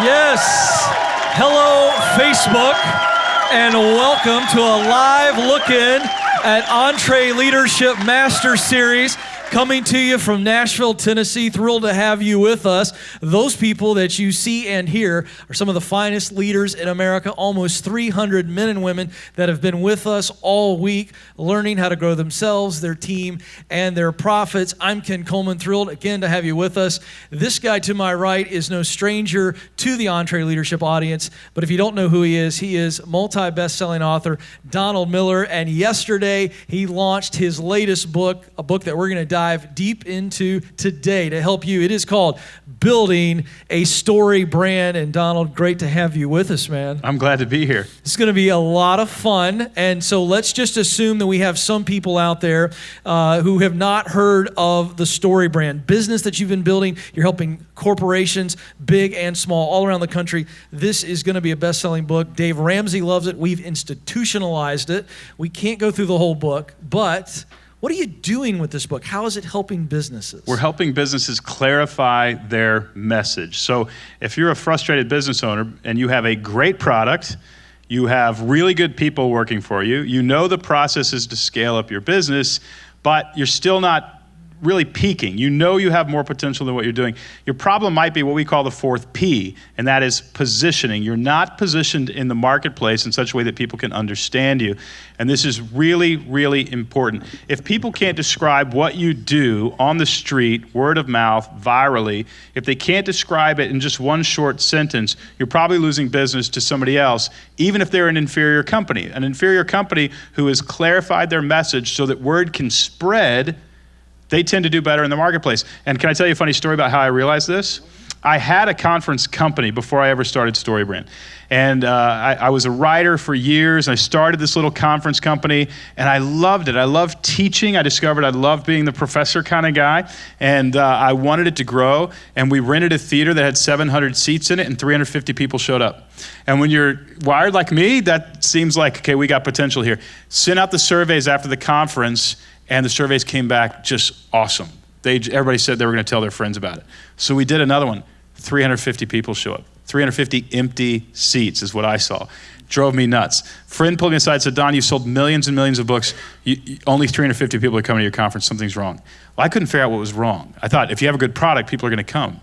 Yes. Hello, Facebook, and welcome to a live look-in at EntreLeadership Master Series, coming to you from Nashville, Tennessee. Thrilled to have you with us. Those people that you see and hear are some of the finest leaders in America, almost 300 men and women that have been with us all week, learning how to grow themselves, their team, and their profits. I'm Ken Coleman, thrilled again to have you with us. This guy to my right is no stranger to the EntreLeadership audience, but if you don't know who he is multi-best-selling author Donald Miller, and yesterday he launched his latest book, a book that we're going to dive deep into today to help you. It is called Building a Storybrand. And Donald, great to have you with us, man. I'm glad to be here. It's going to be a lot of fun. And so let's just assume that we have some people out there who have not heard of the Storybrand business that you've been building. You're helping corporations, big and small, all around the country. This is going to be a best-selling book. Dave Ramsey loves it. We've institutionalized it. We can't go through the whole book, but what are you doing with this book? How is it helping businesses? We're helping businesses clarify their message. So if you're a frustrated business owner and you have a great product, you have really good people working for you, you know the processes to scale up your business, but you're still not really peaking. You know you have more potential than what you're doing. Your problem might be what we call the fourth P, and that is positioning. You're not positioned in the marketplace in such a way that people can understand you. And this is really, really important. If people can't describe what you do on the street, word of mouth, virally, if they can't describe it in just one short sentence, you're probably losing business to somebody else, even if they're an inferior company. An inferior company who has clarified their message so that word can spread, they tend to do better in the marketplace. And can I tell you a funny story about how I realized this? I had a conference company before I ever started Storybrand. And I was a writer for years. I started this little conference company, and I loved it. I loved teaching. I discovered I loved being the professor kind of guy, and I wanted it to grow. And we rented a theater that had 700 seats in it, and 350 people showed up. And when you're wired like me, that seems like, okay, we got potential here. Sent out the surveys after the conference, and the surveys came back just awesome. Everybody said they were going to tell their friends about it. So we did another one. 350 people show up. 350 empty seats is what I saw. Drove me nuts. Friend pulled me aside and said, Don, you sold millions and millions of books. Only 350 people are coming to your conference. Something's wrong. Well, I couldn't figure out what was wrong. I thought, if you have a good product, people are going to come.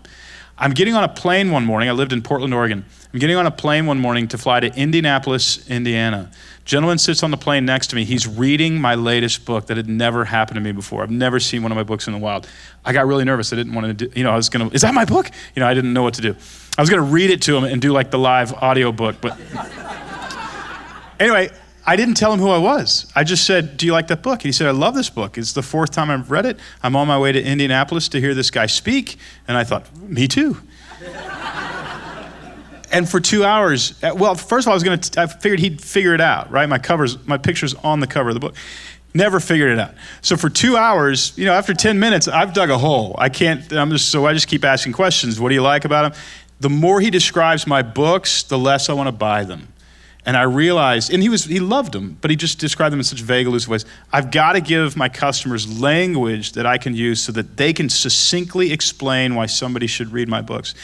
I'm getting on a plane one morning. I lived in Portland, Oregon. I'm getting on a plane one morning to fly to Indianapolis, Indiana. Gentleman sits on the plane next to me. He's reading my latest book that had never happened to me before. I've never seen one of my books in the wild. I got really nervous. I didn't want to do, is that my book? I didn't know what to do. I was going to read it to him and do like the live audio book, but anyway, I didn't tell him who I was. I just said, do you like that book? And he said, I love this book. It's the fourth time I've read it. I'm on my way to Indianapolis to hear this guy speak. And I thought, me too. And for 2 hours, well, first of all, I figured he'd figure it out, right? My picture's on the cover of the book. Never figured it out. So for 2 hours, after 10 minutes, I've dug a hole. I just keep asking questions. What do you like about them? The more he describes my books, the less I want to buy them. And I realized, and he loved them, but he just described them in such vague, elusive ways. I've got to give my customers language that I can use so that they can succinctly explain why somebody should read my books.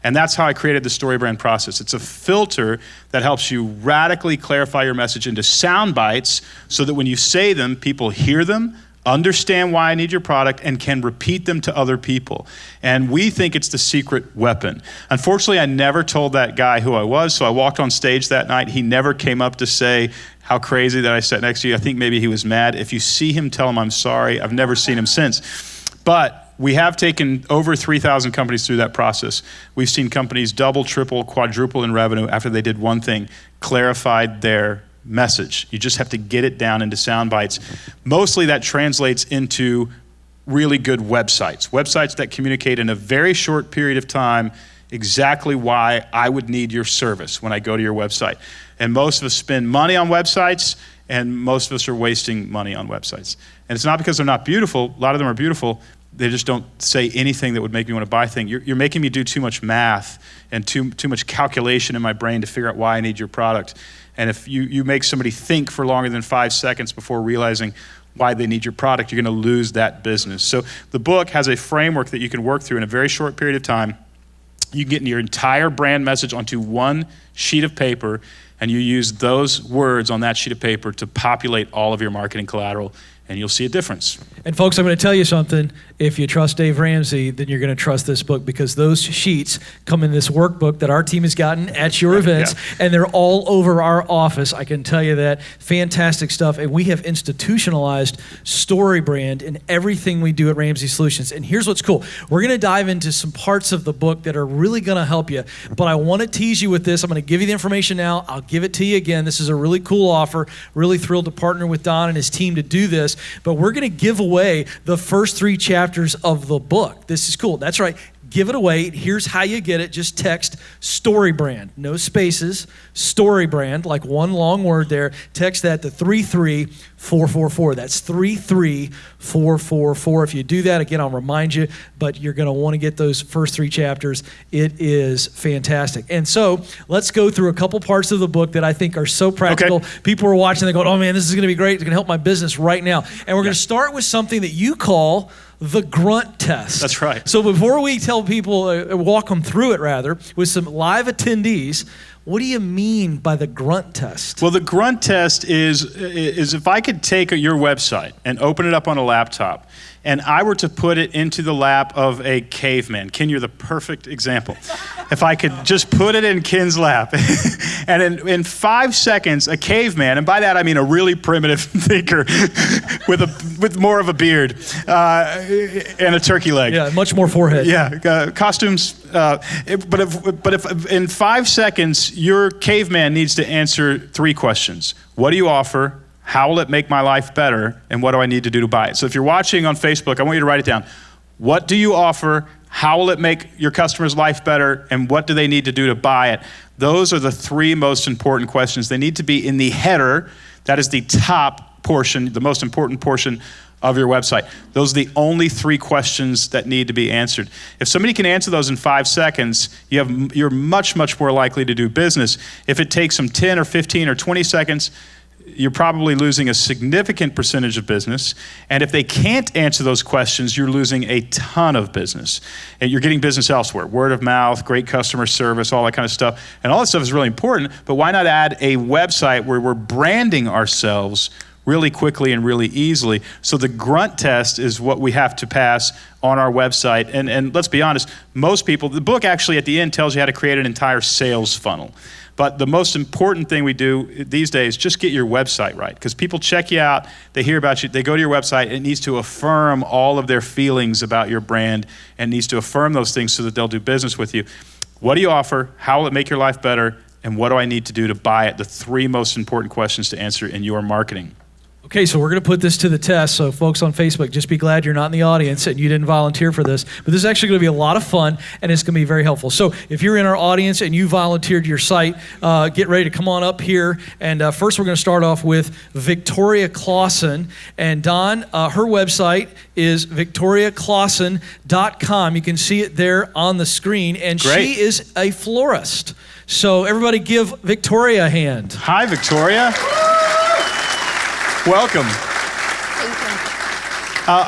And that's how I created the Storybrand process. It's a filter that helps you radically clarify your message into sound bites so that when you say them, people hear them, understand why I need your product, and can repeat them to other people. And we think it's the secret weapon. Unfortunately, I never told that guy who I was, so I walked on stage that night. He never came up to say how crazy that I sat next to you. I think maybe he was mad. If you see him, tell him I'm sorry. I've never seen him since. But we have taken over 3,000 companies through that process. We've seen companies double, triple, quadruple in revenue after they did one thing, clarified their message. You just have to get it down into sound bites. Mostly that translates into really good websites that communicate in a very short period of time exactly why I would need your service when I go to your website. And most of us spend money on websites, and most of us are wasting money on websites. And it's not because they're not beautiful. A lot of them are beautiful. They just don't say anything that would make me want to buy things. You're making me do too much math and too much calculation in my brain to figure out why I need your product. And if you make somebody think for longer than 5 seconds before realizing why they need your product, you're going to lose that business. So the book has a framework that you can work through in a very short period of time You can get your entire brand message onto one sheet of paper, and you use those words on that sheet of paper to populate all of your marketing collateral, and you'll see a difference. And folks, I'm going to tell you something. If you trust Dave Ramsey, then you're going to trust this book, because those sheets come in this workbook that our team has gotten at your events, and they're all over our office. I can tell you that. Fantastic stuff. And we have institutionalized Storybrand in everything we do at Ramsey Solutions. And here's what's cool. We're going to dive into some parts of the book that are really going to help you. But I want to tease you with this. I'm going to give you the information now. I'll give it to you again. This is a really cool offer. Really thrilled to partner with Don and his team to do this. But we're going to give away the first 3 chapters of the book. This is cool. That's right. Give it away. Here's how you get it. Just text Storybrand. No spaces. Storybrand, like one long word there. Text that to 33444. That's 33444. If you do that, again, I'll remind you, but you're going to want to get those first 3 chapters. It is fantastic. And so let's go through a couple parts of the book that I think are so practical. Okay. People are watching, they go, oh man, this is going to be great. It's going to help my business right now. And we're going to start with something that you call the grunt test. That's right. So before we tell people, walk them through it rather, with some live attendees, what do you mean by the grunt test? Well, the grunt test is if I could take your website and open it up on a laptop, and I were to put it into the lap of a caveman. Ken, you're the perfect example. If I could just put it in Ken's lap, and in 5 seconds, a caveman, and by that I mean a really primitive thinker with more of a beard and a turkey leg. Yeah, much more forehead. Yeah, costumes. But if in 5 seconds, your caveman needs to answer 3 questions. What do you offer? How will it make my life better? And what do I need to do to buy it? So if you're watching on Facebook, I want you to write it down. What do you offer? How will it make your customer's life better? And what do they need to do to buy it? Those are the 3 most important questions. They need to be in the header. That is the top portion, the most important portion of your website. Those are the only 3 questions that need to be answered. If somebody can answer those in 5 seconds, you're much, much more likely to do business. If it takes them 10 or 15 or 20 seconds, you're probably losing a significant percentage of business. And if they can't answer those questions, you're losing a ton of business. And you're getting business elsewhere. Word of mouth, great customer service, all that kind of stuff. And all that stuff is really important, but why not add a website where we're branding ourselves really quickly and really easily? So the grunt test is what we have to pass on our website. And let's be honest, most people, the book actually at the end tells you how to create an entire sales funnel. But the most important thing we do these days, just get your website right. Because people check you out, they hear about you, they go to your website, it needs to affirm all of their feelings about your brand and needs to affirm those things so that they'll do business with you. What do you offer? How will it make your life better? And what do I need to do to buy it? The 3 most important questions to answer in your marketing. Okay, so we're going to put this to the test. So folks on Facebook, just be glad you're not in the audience and you didn't volunteer for this. But this is actually going to be a lot of fun, and it's going to be very helpful. So if you're in our audience and you volunteered your site, get ready to come on up here. And first we're going to start off with Victoria Clausen. And Don, her website is victoriaclausen.com. You can see it there on the screen. And Great. She is a florist. So everybody give Victoria a hand. Hi, Victoria. Welcome.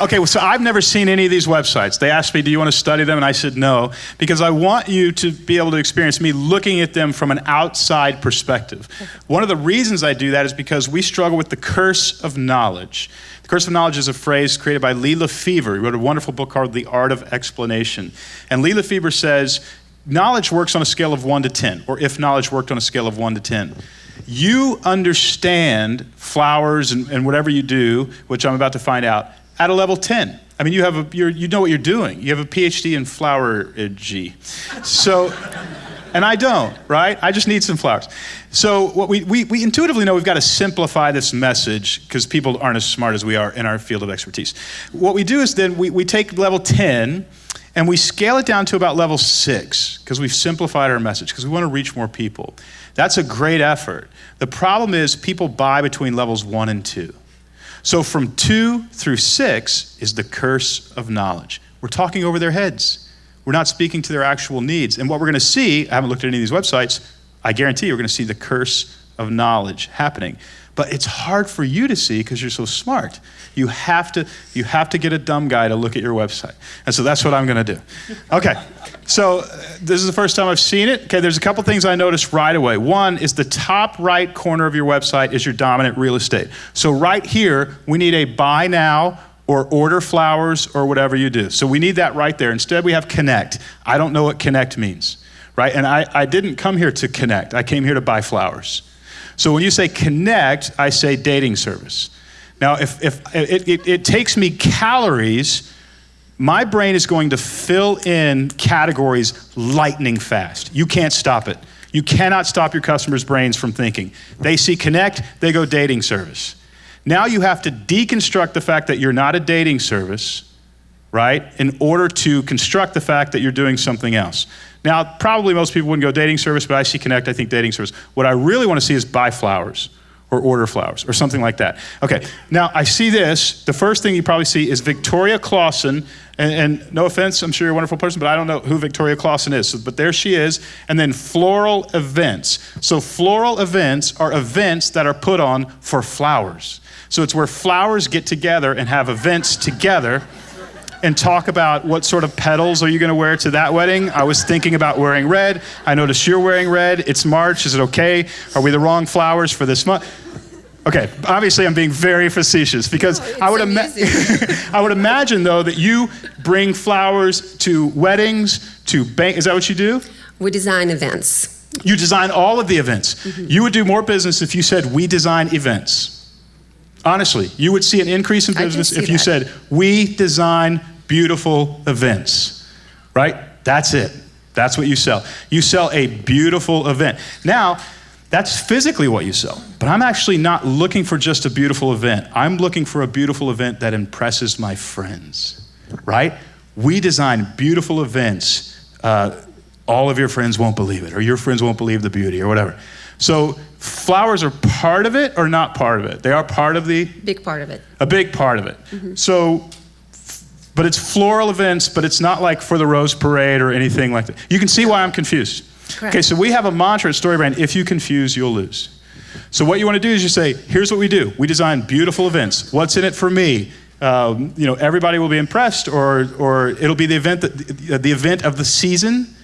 Okay, so I've never seen any of these websites. They asked me, do you want to study them? And I said no, because I want you to be able to experience me looking at them from an outside perspective. One of the reasons I do that is because we struggle with the curse of knowledge. The curse of knowledge is a phrase created by Lee Lefevre. He wrote a wonderful book called The Art of Explanation. And Lee Lefevre says, knowledge works on a scale of 1 to 10, or if knowledge worked on a scale of 1 to 10. You understand flowers and whatever you do, which I'm about to find out, at a level 10. I mean, you know what you're doing. You have a PhD in flowerology. So, and I don't, right? I just need some flowers. So what we intuitively know we've got to simplify this message because people aren't as smart as we are in our field of expertise. What we do is then we take level 10 and we scale it down to about level 6 because we've simplified our message because we want to reach more people. That's a great effort. The problem is people buy between levels 1 and 2. So from 2 through 6 is the curse of knowledge. We're talking over their heads. We're not speaking to their actual needs. And what we're going to see, I haven't looked at any of these websites, I guarantee you're going to see the curse of knowledge happening. but it's hard for you to see because you're so smart. You have to get a dumb guy to look at your website. And so that's what I'm gonna do. Okay, so this is the first time I've seen it. Okay, there's a couple things I noticed right away. One is the top right corner of your website is your dominant real estate. So right here, we need a buy now or order flowers or whatever you do. So we need that right there. Instead, we have connect. I don't know what connect means, right? And I didn't come here to connect. I came here to buy flowers. So when you say connect, I say dating service. Now, if it takes me calories, my brain is going to fill in categories lightning fast. You can't stop it. You cannot stop your customers' brains from thinking. They see connect, they go dating service. Now you have to deconstruct the fact that you're not a dating service, right, in order to construct the fact that you're doing something else. Now, probably most people wouldn't go dating service, but I see connect, I think dating service. What I really want to see is buy flowers or order flowers or something like that. Okay, now I see this. The first thing you probably see is Victoria Clausen, and no offense, I'm sure you're a wonderful person, but I don't know who Victoria Clausen is, but there she is, and then floral events. So floral events are events that are put on for flowers. So it's where flowers get together and have events together and talk about what sort of petals are you gonna wear to that wedding. I was thinking about wearing red. I noticed you're wearing red. It's March, is it okay? Are we the wrong flowers for this month? Okay, obviously I'm being very facetious because I would imagine though that you bring flowers to weddings, to is that what you do? We design events. You design all of the events. Mm-hmm. You would do more business if you said, we design events. Honestly, you would see an increase in business if you said, we design beautiful events, right? That's it. That's what you sell. You sell a beautiful event. Now, that's physically what you sell, but I'm actually not looking for just a beautiful event. I'm looking for a beautiful event that impresses my friends, right? We design beautiful events. All of your friends won't believe it, or your friends won't believe the beauty, or whatever. So flowers are part of it or not part of it? They are part of the? Big part of it. A big part of it. Mm-hmm. So, but it's floral events, but it's not like for the Rose Parade or anything like that. You can see why I'm confused. Correct. Okay, so we have a mantra at Storybrand, if you confuse, you'll lose. So what you want to do is you say, here's what we do. We design beautiful events. What's in it for me? Everybody will be impressed, or it'll be the event of the season.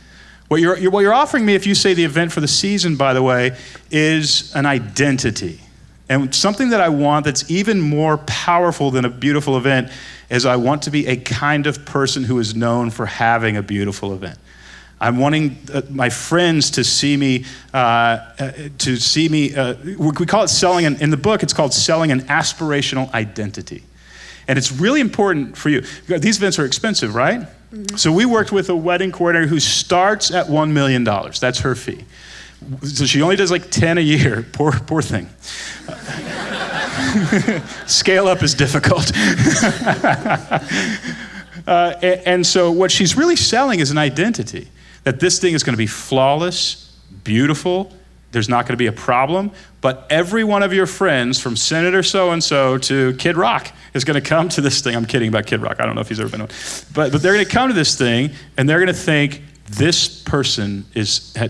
What you're offering me, if you say the event for the season, by the way, is an identity. And something that I want that's even more powerful than a beautiful event is I want to be a kind of person who is known for having a beautiful event. I'm wanting my friends to see me, we call it selling, in the book, it's called selling an aspirational identity. And it's really important for you. These events are expensive, right? Mm-hmm. So we worked with a wedding coordinator who starts at $1 million. That's her fee. So she only does like 10 a year. Poor thing. Scale up is difficult. And so what she's really selling is an identity. That this thing is going to be flawless, beautiful, there's not going to be a problem, but every one of your friends from Senator so-and-so to Kid Rock is going to come to this thing. I'm kidding about Kid Rock. I don't know if he's ever been on. But they're going to come to this thing, and they're going to think, this person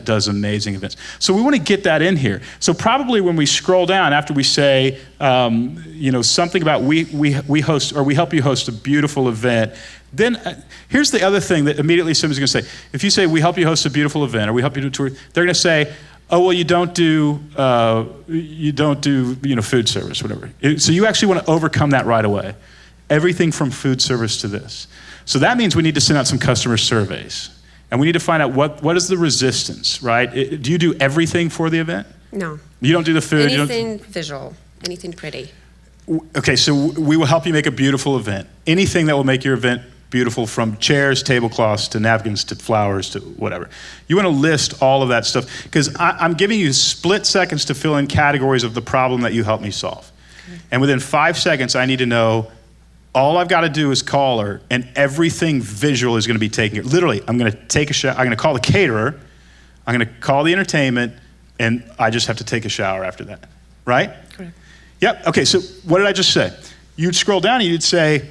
does amazing events. So we want to get that in here. So probably when we scroll down, after we say, something about we host, or we help you host a beautiful event, then here's the other thing that immediately somebody's going to say. If you say, we help you host a beautiful event, or we help you do a tour, they're going to say, oh, well, you don't do food service, whatever. So you actually want to overcome that right away. Everything from food service to this. So that means we need to send out some customer surveys. And we need to find out what is the resistance, right? Do you do everything for the event? No. You don't do the food? Anything visual, anything pretty. Okay, so we will help you make a beautiful event. Anything that will make your event beautiful, from chairs, tablecloths, to napkins, to flowers, to whatever. You want to list all of that stuff, because I'm giving you split seconds to fill in categories of the problem that you help me solve. Okay. And within 5 seconds, I need to know, all I've got to do is call her, and everything visual is going to be taken care of. Literally, I'm going to take a shower. I'm going to call the caterer. I'm going to call the entertainment, and I just have to take a shower after that. Right? Correct. Yep. Okay, so what did I just say? You'd scroll down and you'd say,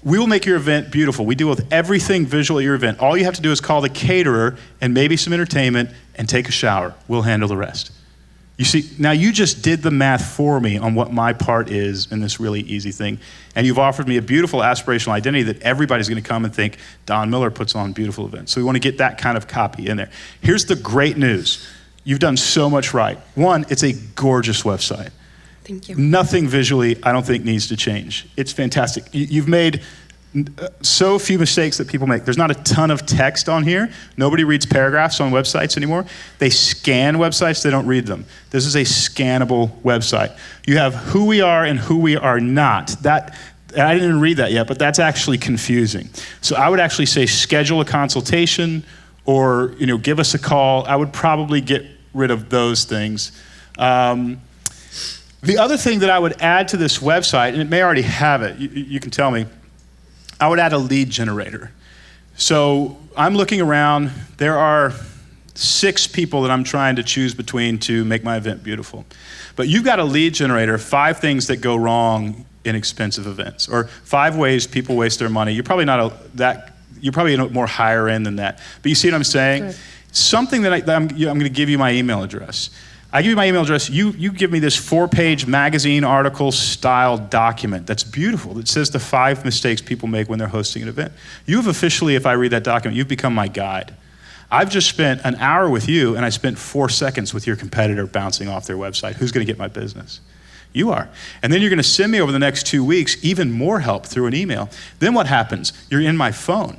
we will make your event beautiful. We deal with everything visual at your event. All you have to do is call the caterer and maybe some entertainment and take a shower. We'll handle the rest. You see, now you just did the math for me on what my part is in this really easy thing. And you've offered me a beautiful aspirational identity that everybody's going to come and think, Don Miller puts on beautiful events. So we want to get that kind of copy in there. Here's the great news. You've done so much right. One, it's a gorgeous website. Thank you. Nothing visually, I don't think, needs to change. It's fantastic. You've made so few mistakes that people make. There's not a ton of text on here. Nobody reads paragraphs on websites anymore. They scan websites, they don't read them. This is a scannable website. You have who we are and who we are not. I didn't even read that yet, but that's actually confusing. So I would actually say schedule a consultation or give us a call. I would probably get rid of those things. The other thing that I would add to this website, and it may already have it, you can tell me, I would add a lead generator. So I'm looking around. There are 6 people that I'm trying to choose between to make my event beautiful. But you've got a lead generator, 5 things that go wrong in expensive events, or 5 ways people waste their money. You're probably you're probably more higher end than that. But you see what I'm saying? Good. Something that I'm going to give you my email address. I give you my email address, you give me this 4-page magazine article style document that's beautiful, that says the 5 mistakes people make when they're hosting an event. You've officially, if I read that document, you've become my guide. I've just spent an hour with you and I spent 4 seconds with your competitor bouncing off their website. Who's gonna get my business? You are. And then you're gonna send me over the next 2 weeks even more help through an email. Then what happens? You're in my phone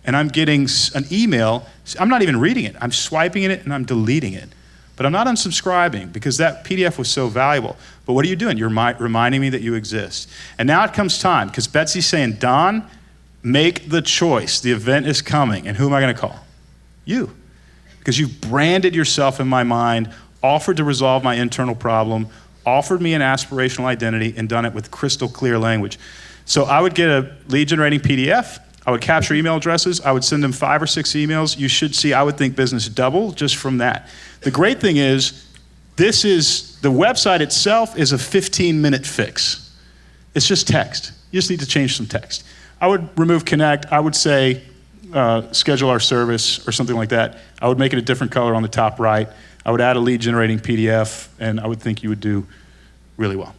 and I'm getting an email. I'm not even reading it. I'm swiping it and I'm deleting it. But I'm not unsubscribing because that PDF was so valuable. But what are you doing? You're reminding me that you exist. And now it comes time, because Betsy's saying, Don, make the choice. The event is coming. And who am I going to call? You. Because you've branded yourself in my mind, offered to resolve my internal problem, offered me an aspirational identity, and done it with crystal clear language. So I would get a lead generating PDF. I would capture email addresses. I would send them 5 or 6 emails. You should see, I would think, business double just from that. The great thing is, the website itself is a 15-minute fix. It's just text. You just need to change some text. I would remove connect. I would say schedule our service or something like that. I would make it a different color on the top right. I would add a lead generating PDF, and I would think you would do really well.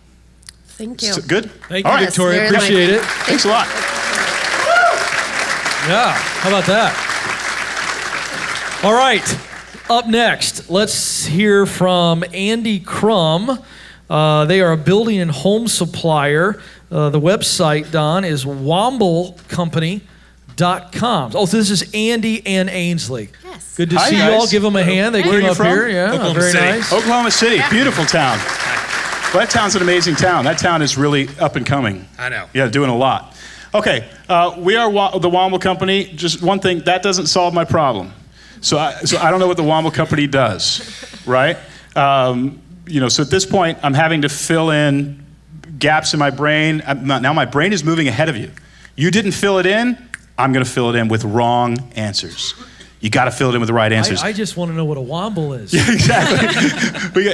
Thank you. So, good? Thank All you, right. Victoria. Appreciate it. Thanks a lot. Yeah, how about that? All right, up next, let's hear from Andy Crum. They are a building and home supplier. The website, Don, is womblecompany.com. Oh, so this is Andy and Ainsley. Yes. Good to Hi, see you guys. all. Give them a hand. They Where are came you up from? here. Yeah, Oklahoma very City. nice. Oklahoma City, beautiful town. Well, that town's an amazing town. That town is really up and coming. I know. Yeah, doing a lot. Okay, we are the Womble Company. Just one thing, that doesn't solve my problem. So I don't know what the Womble Company does, right? So at this point, I'm having to fill in gaps in my brain. Now my brain is moving ahead of you. You didn't fill it in, I'm gonna fill it in with wrong answers. You gotta fill it in with the right answers. I just want to know what a womble is. Yeah, exactly.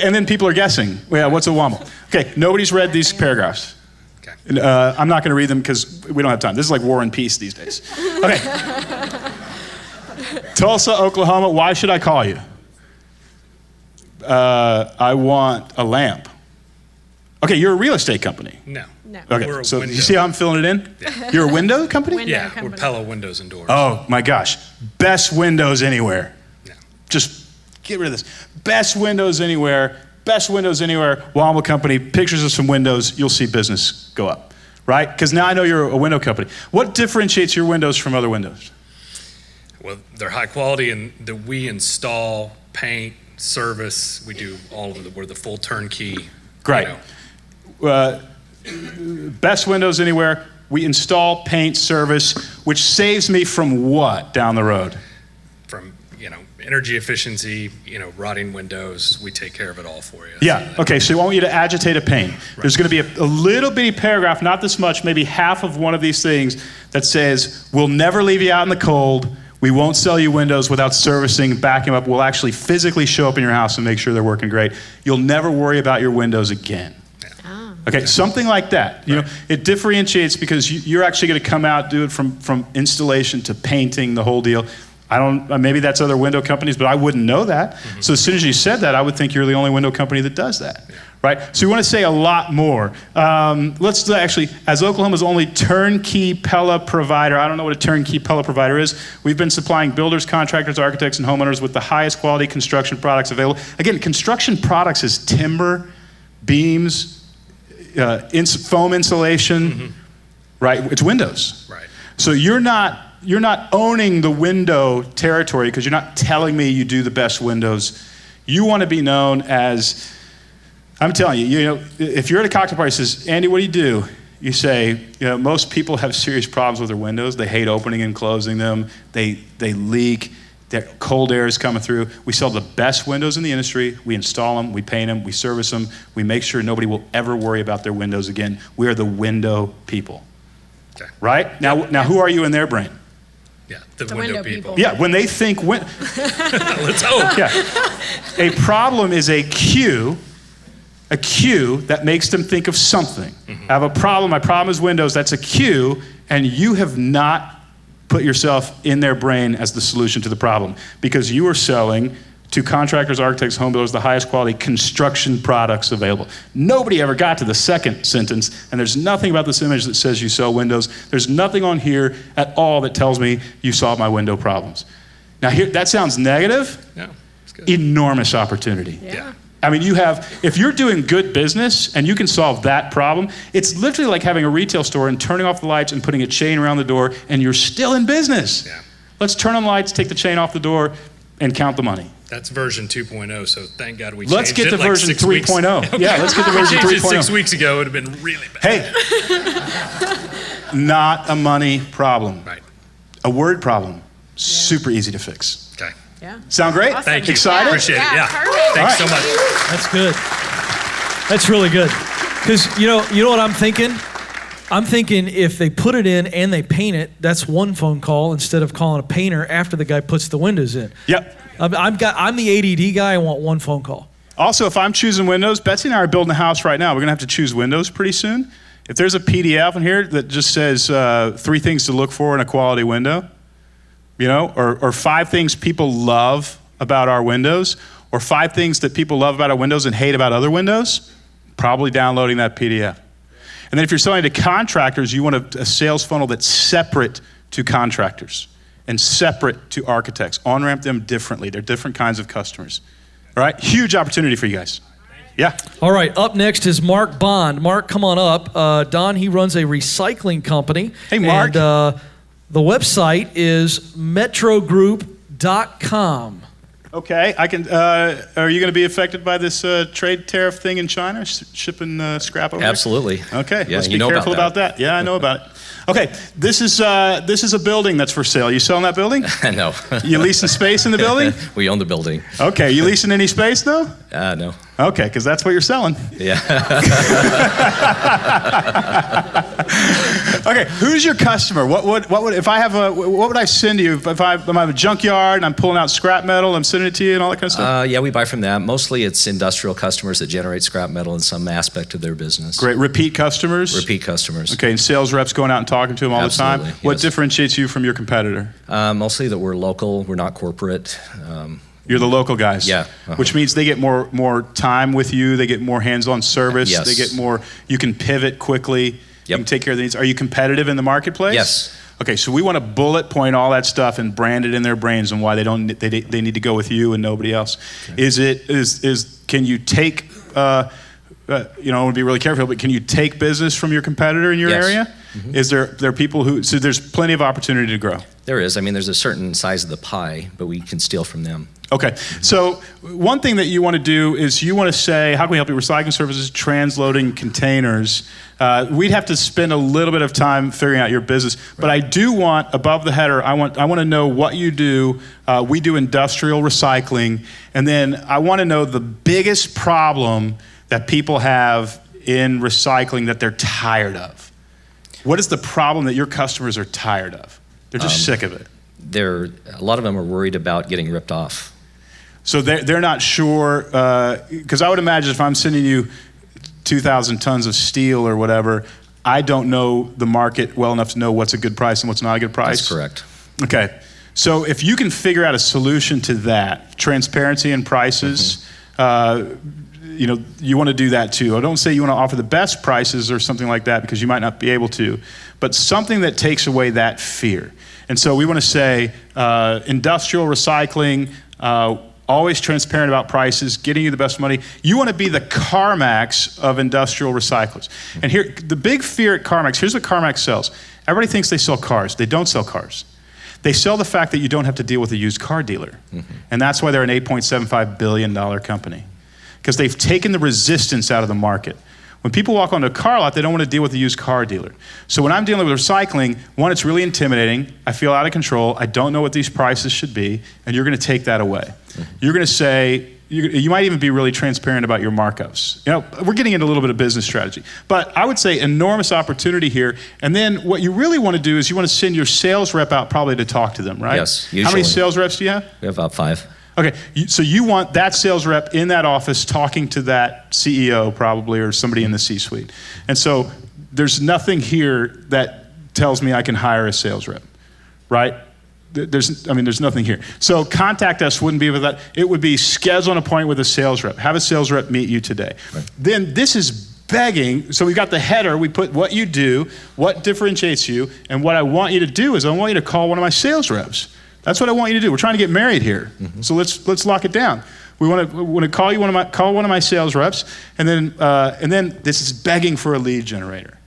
And then people are guessing, yeah, what's a Womble? Okay, nobody's read these paragraphs. Okay. I'm not going to read them because we don't have time. This is like War and Peace these days. Okay. Tulsa, Oklahoma, why should I call you? I want a lamp. Okay, you're a real estate company. No. No. Okay, We're a so window. you see how I'm filling it in? Yeah. You're a window company? Yeah, company. we're Pella Windows and Doors. Oh my gosh, best windows anywhere. No. Just get rid of this. Best windows anywhere, Womble Company, pictures of some windows, you'll see business go up, right? Because now I know you're a window company. What differentiates your windows from other windows? Well, they're high quality and we install, paint, service. We do all of it. We're the full turnkey. Great. Best windows anywhere, we install, paint, service, which saves me from what down the road? From, energy efficiency, rotting windows, we take care of it all for you. Yeah, okay, so I want you to agitate a pain. There's gonna be a little bitty paragraph, not this much, maybe half of one of these things that says, we'll never leave you out in the cold, we won't sell you windows without servicing, backing them up, we'll actually physically show up in your house and make sure they're working great. You'll never worry about your windows again. Okay, something like that. It differentiates because you're actually gonna come out, do it from installation to painting, the whole deal. Maybe that's other window companies, but I wouldn't know that. Mm-hmm. So as soon as you said that, I would think you're the only window company that does that, right? So we want to say a lot more. Let's actually, as Oklahoma's only turnkey Pella provider, I don't know what a turnkey Pella provider is. We've been supplying builders, contractors, architects, and homeowners with the highest quality construction products available. Again, construction products is timber, beams, foam insulation, right? It's windows. Right. So you're not owning the window territory because you're not telling me you do the best windows. You want to be known as, I'm telling you, if you're at a cocktail party and says, Andy, what do you do? You say, most people have serious problems with their windows. They hate opening and closing them. They leak. Cold air is coming through. We sell the best windows in the industry. We install them. We paint them. We service them. We make sure nobody will ever worry about their windows again. We are the window people. Okay. Right? Now, who are you in their brain? Yeah, the window people. Yeah, when they think Let's hope. Yeah. A problem is a cue that makes them think of something. Mm-hmm. I have a problem, my problem is windows, that's a cue, and you have not put yourself in their brain as the solution to the problem because you are selling to contractors, architects, home builders, the highest quality construction products available. Nobody ever got to the second sentence, and there's nothing about this image that says you sell windows. There's nothing on here at all that tells me you solve my window problems. Now, that sounds negative. Yeah, it's good. Enormous opportunity. Yeah. I mean, if you're doing good business and you can solve that problem, it's literally like having a retail store and turning off the lights and putting a chain around the door, and you're still in business. Yeah. Let's turn on the lights, take the chain off the door, and count the money. That's version 2.0, so thank God we changed it. Let's get to like version 3.0. Okay. Yeah, let's get to version 3.0. We changed it 6 weeks ago, it would have been really bad. Hey, not a money problem. Right. A word problem. Super easy to fix. Okay. Yeah. Sound great? Awesome. Thank you. Excited? Appreciate it. Yeah. Perfect. Thanks so All right. much. That's good. That's really good. Because you know what I'm thinking? I'm thinking if they put it in and they paint it, that's one phone call instead of calling a painter after the guy puts the windows in. Yep. I'm the ADD guy. I want one phone call. Also, if I'm choosing windows, Betsy and I are building a house right now. We're going to have to choose windows pretty soon. If there's a PDF in here that just says 3 things to look for in a quality window, or 5 things people love about our windows, or 5 things that people love about our windows and hate about other windows, probably downloading that PDF. And then if you're selling to contractors, you want a sales funnel that's separate to contractors and separate to architects. On-ramp them differently. They're different kinds of customers. All right? Huge opportunity for you guys. Yeah. All right, up next is Mark Bond. Mark, come on up. Don, he runs a recycling company. Hey, Mark. And the website is metrogroup.com. Okay, I can. Are you going to be affected by this trade tariff thing in China, shipping scrap over Absolutely. there? Okay, Yeah, let's you be know careful about about that. Yeah, I know about it. Okay, this is a building that's for sale. You selling that building? No. You leasing space in the building? We own the building. Okay, you leasing any space though? No. Okay, because that's what you're selling. Yeah. Okay, who's your customer? What would if I have what would I send to you if I have a junkyard and I'm pulling out scrap metal, I'm sending it to you and all that kind of stuff? Yeah, we buy from that. Mostly it's industrial customers that generate scrap metal in some aspect of their business. Great, repeat customers. Repeat customers. Okay, and sales reps going out and talking to them all Absolutely, the time. What yes. differentiates you from your competitor? Mostly that we're local. We're not corporate. You're the local guys. Yeah. Which means they get more time with you. They get more hands-on service. Yes. They get more. You can pivot quickly. You Yep. can take care of these. Are you competitive in the marketplace? Yes. Okay, so we want to bullet point all that stuff and brand it in their brains and why they need to go with you and nobody else. Okay. Can you take I want to be really careful, but can you take business from your competitor in your Yes. area? Mm-hmm. Is there people who, so there's plenty of opportunity to grow? There is. I mean, there's a certain size of the pie, but we can steal from them. Okay, so one thing that you want to do is you want to say, how can we help you? Recycling services, transloading containers. We'd have to spend a little bit of time figuring out your business, but I do want, above the header, I want to know what you do. We do industrial recycling, and then I want to know the biggest problem that people have in recycling that they're tired of. What is the problem that your customers are tired of? They're just sick of it. A lot of them are worried about getting ripped off. So they're not sure, because I would imagine if I'm sending you 2,000 tons of steel or whatever, I don't know the market well enough to know what's a good price and what's not a good price. That's correct. Okay. So if you can figure out a solution to that, transparency in prices, you want to do that too. I don't say you want to offer the best prices or something like that because you might not be able to, but something that takes away that fear. And so we want to say industrial recycling, always transparent about prices, getting you the best money. You want to be the CarMax of industrial recyclers. And here, the big fear at CarMax, here's what CarMax sells. Everybody thinks they sell cars. They don't sell cars. They sell the fact that you don't have to deal with a used car dealer. And that's why they're an $8.75 billion company. Because they've taken the resistance out of the market. When people walk onto a car lot, they don't want to deal with a used car dealer. So when I'm dealing with recycling, one, it's really intimidating. I feel out of control. I don't know what these prices should be, and you're going to take that away. You're going to say, you might even be really transparent about your markups. We're getting into a little bit of business strategy. But I would say enormous opportunity here. And then what you really want to do is you want to send your sales rep out probably to talk to them, right? Yes, usually. How many sales reps do you have? We have about 5. Okay, so you want that sales rep in that office talking to that CEO probably or somebody in the C-suite. And so there's nothing here that tells me I can hire a sales rep, right? There's nothing here. So contact us wouldn't be with that. It would be schedule an appointment with a sales rep. Have a sales rep meet you today. Right. Then this is begging. So we've got the header. We put what you do, what differentiates you, and what I want you to do is I want you to call one of my sales reps. That's what I want you to do. We're trying to get married here. So let's lock it down. We want to call one of my sales reps, and then this is begging for a lead generator.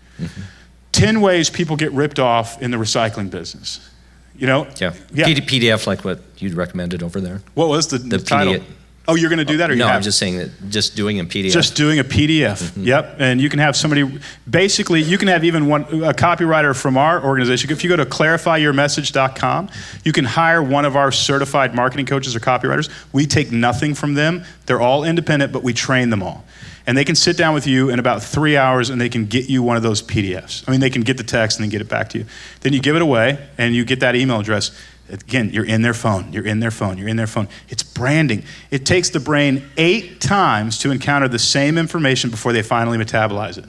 10 ways people get ripped off in the recycling business. Yeah. PDF like what you'd recommended over there. What was the title? PDF. Oh, you're going to do that, or no? You I'm just saying that just doing a PDF. Just doing a PDF. Yep. And you can have somebody. Basically, you can have even a copywriter from our organization. If you go to clarifyyourmessage.com, you can hire one of our certified marketing coaches or copywriters. We take nothing from them. They're all independent, but we train them all. And they can sit down with you in about 3 hours, and they can get you one of those PDFs. I mean, they can get the text and then get it back to you. Then you give it away, and you get that email address. Again, you're in their phone, you're in their phone, you're in their phone. It's branding. It takes the brain 8 times to encounter the same information before they finally metabolize it.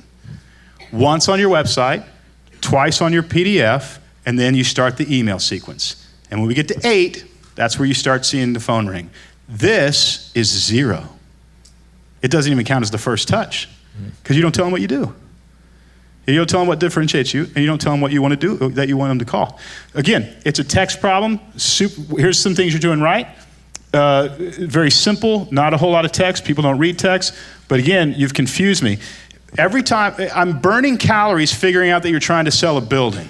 Once on your website, twice on your PDF, and then you start the email sequence. And when we get to 8, that's where you start seeing the phone ring. This is 0. It doesn't even count as the first touch because you don't tell them what you do. You don't tell them what differentiates you, and you don't tell them what you want to do, that you want them to call. Again, it's a text problem. Here's some things you're doing right. Very simple, not a whole lot of text. People don't read text. But again, you've confused me. Every time, I'm burning calories figuring out that you're trying to sell a building.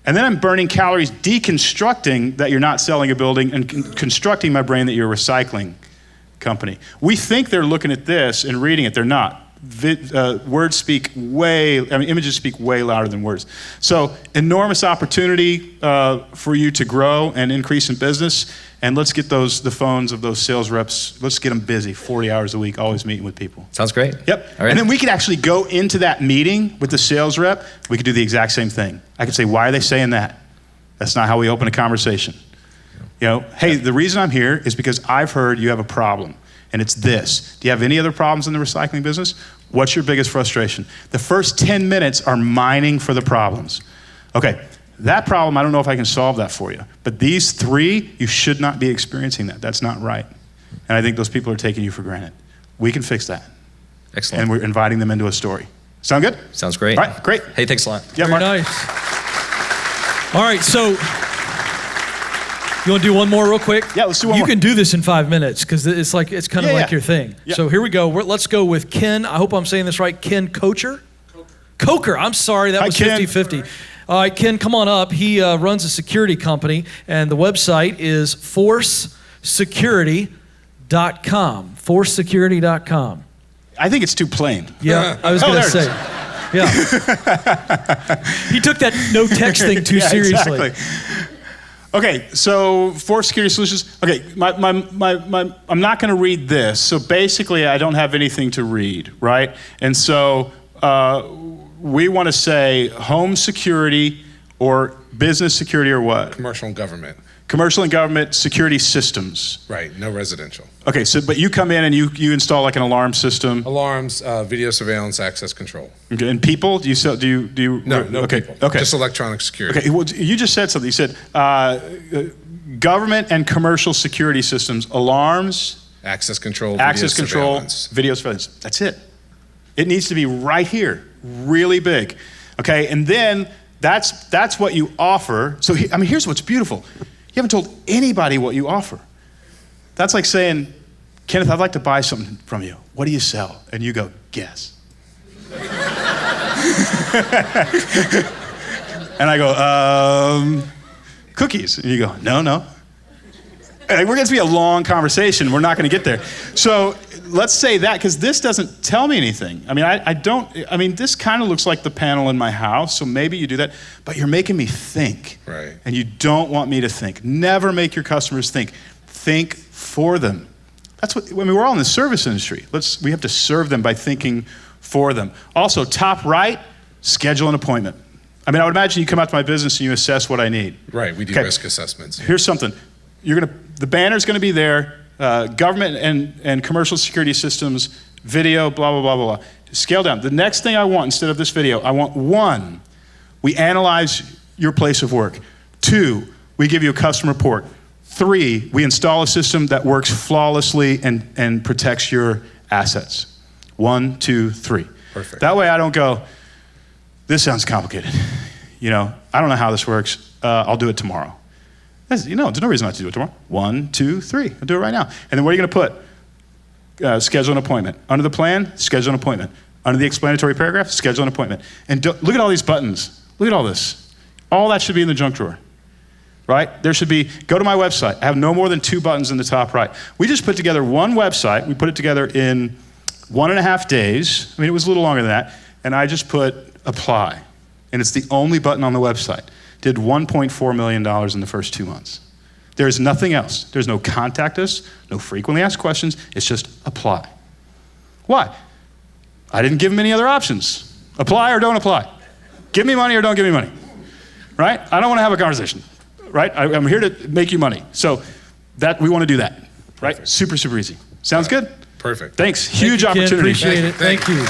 And then I'm burning calories deconstructing that you're not selling a building and constructing my brain that you're a recycling company. We think they're looking at this and reading it. They're not. Images speak way louder than words. So enormous opportunity for you to grow and increase in business. And let's get the phones of those sales reps, let's get them busy 40 hours a week, always meeting with people. Sounds great. Yep. All right. And then we could actually go into that meeting with the sales rep. We could do the exact same thing. I could say, why are they saying that? That's not how we open a conversation. Hey, the reason I'm here is because I've heard you have a problem. And it's this. Do you have any other problems in the recycling business? What's your biggest frustration? The first 10 minutes are mining for the problems. Okay, that problem, I don't know if I can solve that for you. But these 3, you should not be experiencing that. That's not right. And I think those people are taking you for granted. We can fix that. Excellent. And we're inviting them into a story. Sound good? Sounds great. All right, great. Hey, thanks a lot. Yeah, Very Mark. nice. All right, so you want to do one more real quick? Yeah, let's do one You more. can do this in 5 minutes because it's kind of like your thing. Yeah. So here we go. Let's go with Ken. I hope I'm saying this right. Ken Koecher? Koecher. I'm sorry. That was Ken. 50-50. All right, Ken, come on up. He runs a security company, and the website is forcesecurity.com. Forcesecurity.com. I think it's too plain. Yeah, I was going to say. Yeah. He took that no text thing too seriously. Exactly. Okay, so for security solutions, okay, I'm not going to read this. So basically, I don't have anything to read, right? And so we want to say home security or business security or what? Commercial and government. Commercial and government security systems. Right, no residential. Okay, so but you come in and you install like an alarm system. Alarms, video surveillance, access control. Okay, and people? Do you? No okay, people. Okay. Just electronic security. Okay, well, you just said something. You said Government and commercial security systems, alarms, Access control, access video control, surveillance. video surveillance. That's it. It needs to be right here, really big. Okay, and then that's what you offer. So, here's what's beautiful. You haven't told anybody what you offer. That's like saying, Kenneth, I'd like to buy something from you. What do you sell? And you go, guess. And I go, cookies. And you go, no. And we're going to be a long conversation. We're not going to get there. So let's say that, because this doesn't tell me anything. This kind of looks like the panel in my house, so maybe you do that, but you're making me think. Right. And you don't want me to think. Never make your customers think. Think for them. That's what, we're all in the service industry. We have to serve them by thinking for them. Also, top right, schedule an appointment. I would imagine you come out to my business and you assess what I need. Right, we do risk assessments. Here's something. The banner's gonna be there, government and commercial security systems, video, blah, blah, blah, blah, blah. Scale down. The next thing I want, instead of this video, I want 1, we analyze your place of work. 2, we give you a custom report. 3, we install a system that works flawlessly and protects your assets. 1, 2, 3. Perfect. That way I don't go, this sounds complicated. I don't know how this works. I'll do it tomorrow. There's no reason not to do it tomorrow. 1, 2, 3. I'll do it right now. And then what are you going to put? Schedule an appointment. Under the plan, schedule an appointment. Under the explanatory paragraph, schedule an appointment. And look at all these buttons. Look at all this. All that should be in the junk drawer, right? There should be, go to my website. I have no more than 2 buttons in the top right. We just put together one website. We put it together in 1.5 days. It was a little longer than that. And I just put apply. And it's the only button on the website. Did $1.4 million in the first 2 months. There's nothing else. There's no contact us, no frequently asked questions. It's just apply. Why? I didn't give them any other options. Apply or don't apply. Give me money or don't give me money. Right? I don't want to have a conversation. Right? I'm here to make you money. So we want to do that. Right? Perfect. Super, super easy. Sounds good? Perfect. Thanks. Huge Thank you, Ken. opportunity. Appreciate it. Thank you.